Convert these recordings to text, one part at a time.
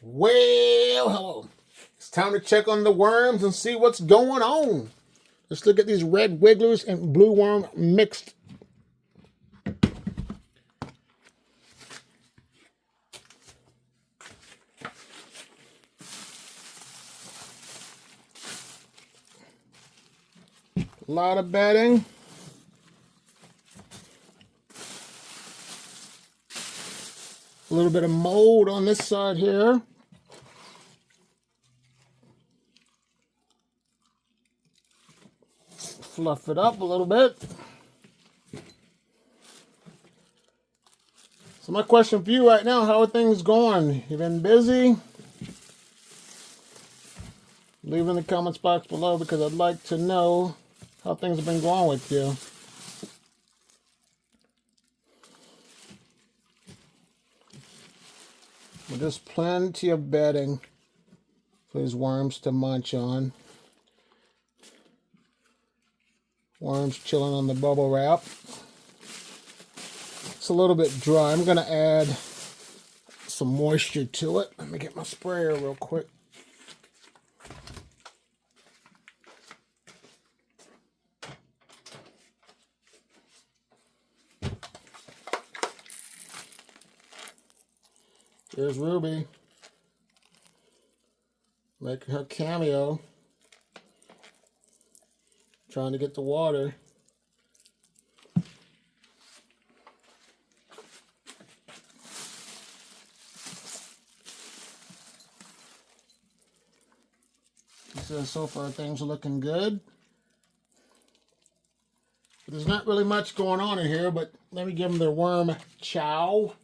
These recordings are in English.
Well, hello. It's time to check on the worms and see what's going on. Let's look at these red wigglers and blue worm mixed. A lot of bedding. A little bit of mold on this side here. Fluff it up a little bit. So my question for you right now, how are things going? You been busy? Leave in the comments box below because I'd like to know how things have been going with you. Well, there's plenty of bedding for these worms to munch on. Worms chilling on the bubble wrap. It's a little bit dry. I'm going to add some moisture to it. Let me get my sprayer real quick. There's Ruby making her cameo, trying to get the water. He says so far things are looking good. But there's not really much going on in here, but let me give them their worm chow.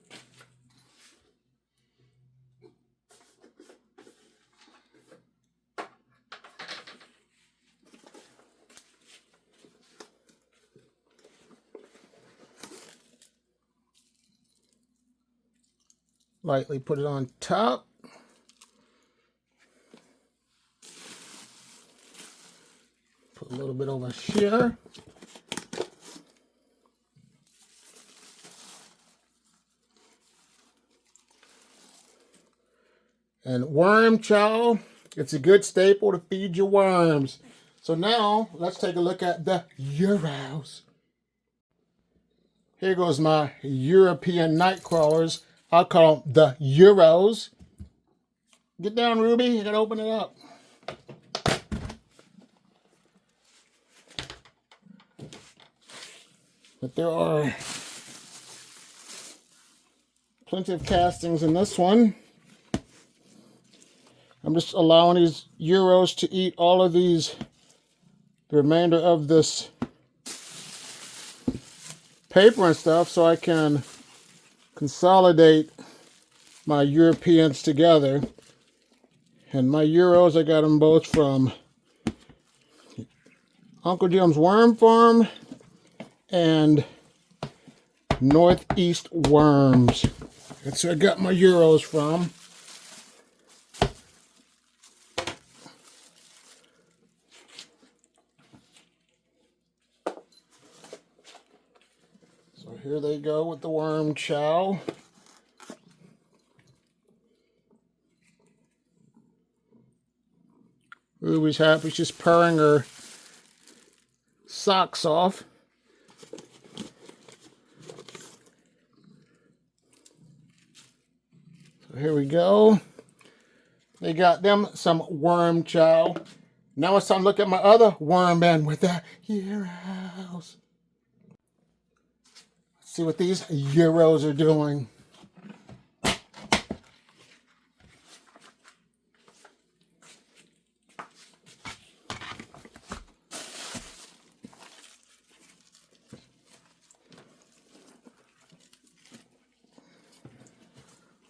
Lightly put it on top. Put a little bit over here. And worm chow, it's a good staple to feed your worms. So now, let's take a look at the Euros. Here goes my European night crawlers. I'll call them the Euros. Get down, Ruby. You gotta open it up. But there are plenty of castings in this one. I'm just allowing these Euros to eat all of these, the remainder of this paper and stuff, so I can consolidate my Europeans together. And my Euros, I got them both from Uncle Jim's Worm Farm and Northeast Worms. That's where I got my Euros from. So here they go with the worm chow. Ruby's happy. She's purring her socks off. So here we go. They got them some worm chow. Now it's time to look at my other worm man with the Euros. Let's see what these Euros are doing.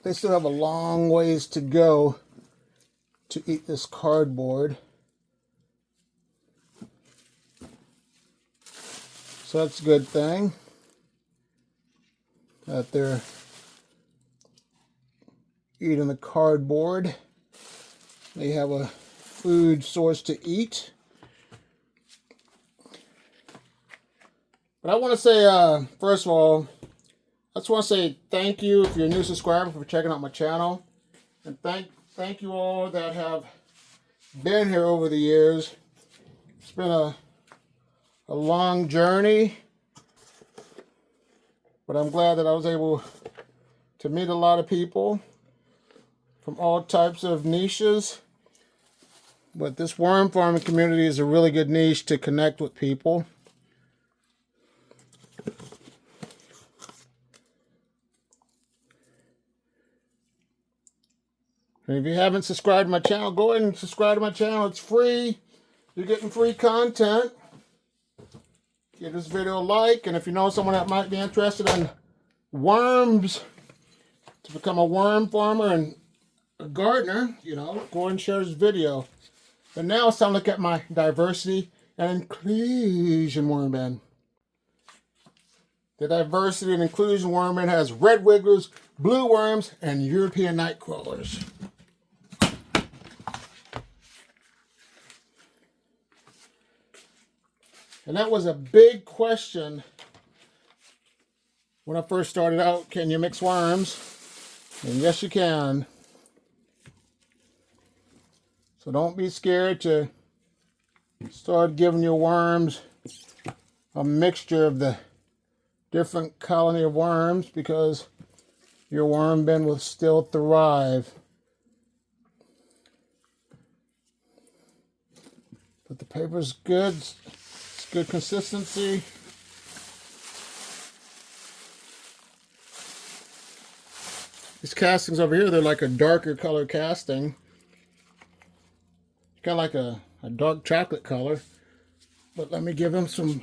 They still have a long ways to go to eat this cardboard. So that's a good thing that they're eating the cardboard. They have a food source to eat. But I want to say, first of all, I just want to say thank you if you're a new subscriber for checking out my channel. And thank you all that have been here over the years. It's been a long journey, but I'm glad that I was able to meet a lot of people from all types of niches. But this worm farming community is a really good niche to connect with people. And if you haven't subscribed to my channel, go ahead and subscribe to my channel. It's free. You're getting free content. Give this video a like, and if you know someone that might be interested in worms, to become a worm farmer and a gardener, you know, go ahead and share this video. But now it's time to look at my diversity and inclusion worm bin. The diversity and inclusion worm bin has red wigglers, blue worms, and European night crawlers. And that was a big question when I first started out. Can you mix worms? And yes, you can. So don't be scared to start giving your worms a mixture of the different colony of worms, because your worm bin will still thrive. But the paper's good. It's good consistency. These castings over here, they're like a darker color casting. Kind of like a dark chocolate color. But let me give them some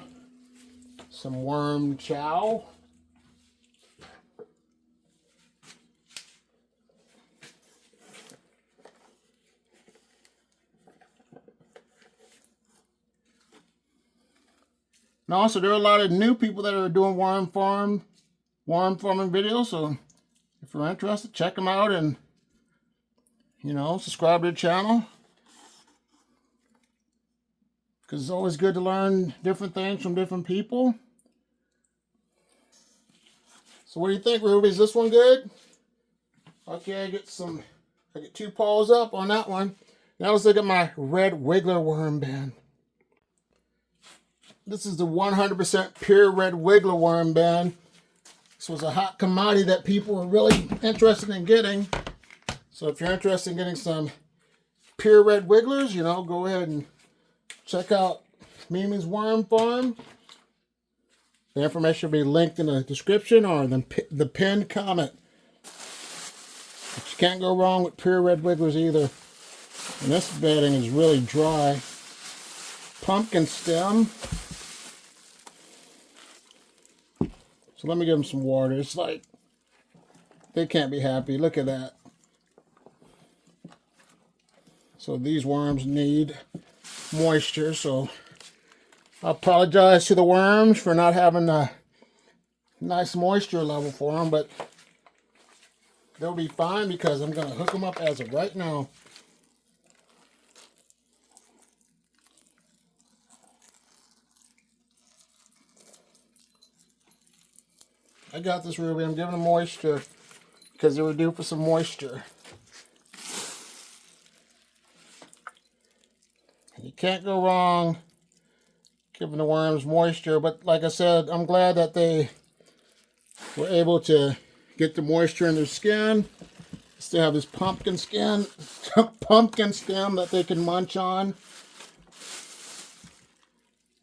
worm chow. And also, there are a lot of new people that are doing worm farming videos. So if you're interested, check them out and, you know, subscribe to the channel. Because it's always good to learn different things from different people. So what do you think, Ruby? Is this one good? Okay, I get 2 paws up on that one. Now let's look at my red wiggler worm bin. This is the 100% pure red wiggler worm bin. This was a hot commodity that people were really interested in getting. So if you're interested in getting some pure red wigglers, you know, go ahead and check out Mimi's Worm Farm. The information will be linked in the description or the pinned comment. But you can't go wrong with pure red wigglers either. And this bedding is really dry. Pumpkin stem. So let me give them some water. It's like, they can't be happy. Look at that. So these worms need moisture, so I apologize to the worms for not having a nice moisture level for them, but they'll be fine because I'm going to hook them up as of right now. I got this, Ruby. I'm giving them moisture because they were due for some moisture. You can't go wrong giving the worms moisture, but like I said, I'm glad that they were able to get the moisture in their skin. Still have this pumpkin stem that they can munch on.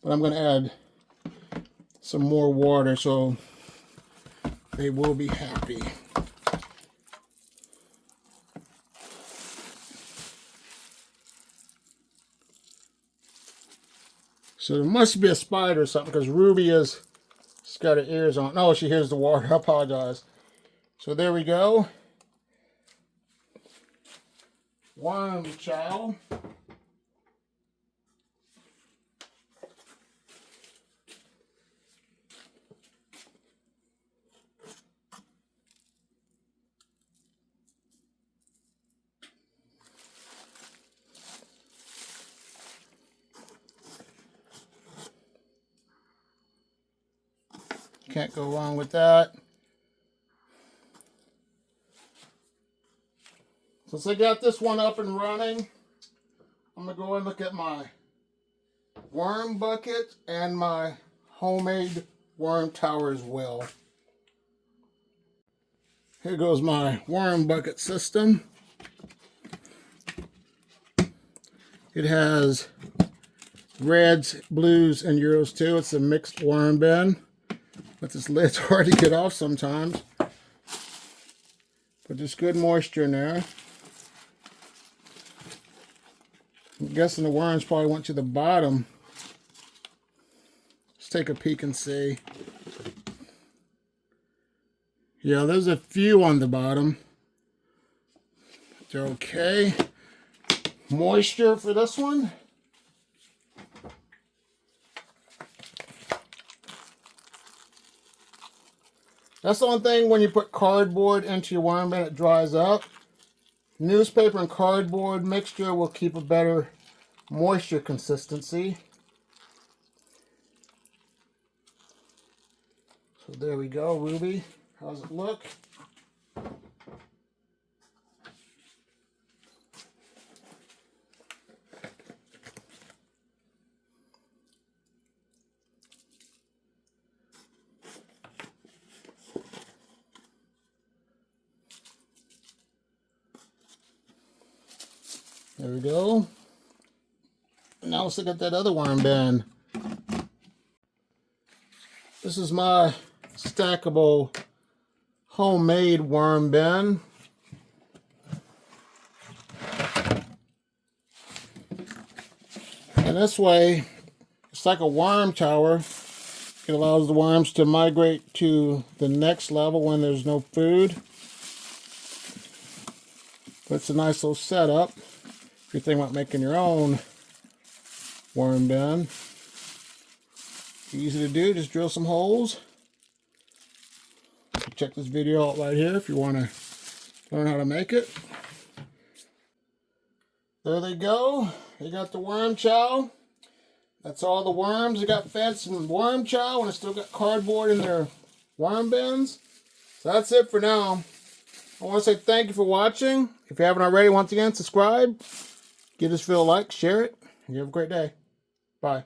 But I'm going to add some more water so they will be happy. So there must be a spider or something, because Ruby she's got her ears on. Oh, she hears the water. I apologize. So there we go. Worm chow. Can't go wrong with that. Since I got this one up and running, I'm going to go and look at my worm bucket and my homemade worm tower as well. Here goes my worm bucket system. It has reds, blues, and euros too. It's a mixed worm bin, but this lid's hard to get off sometimes. But there's good moisture in there. I'm guessing the worms probably went to the bottom. Let's take a peek and see. Yeah, there's a few on the bottom. They're okay. Moisture for this one. That's the one thing when you put cardboard into your worm bin, it dries up. Newspaper and cardboard mixture will keep a better moisture consistency. So there we go, Ruby. How's it look? There we go. Now let's look at that other worm bin. This is my stackable homemade worm bin. And this way, it's like a worm tower. It allows the worms to migrate to the next level when there's no food. But it's a nice little setup if you're thinking about making your own worm bin. Easy to do, just drill some holes. Check this video out right here if you want to learn how to make it. There they go. You got the worm chow. That's all the worms that got fed some worm chow and I still got cardboard in their worm bins. So that's it for now. I want to say thank you for watching. If you haven't already, once again, subscribe. Give this video a like, share it, and you have a great day. Bye.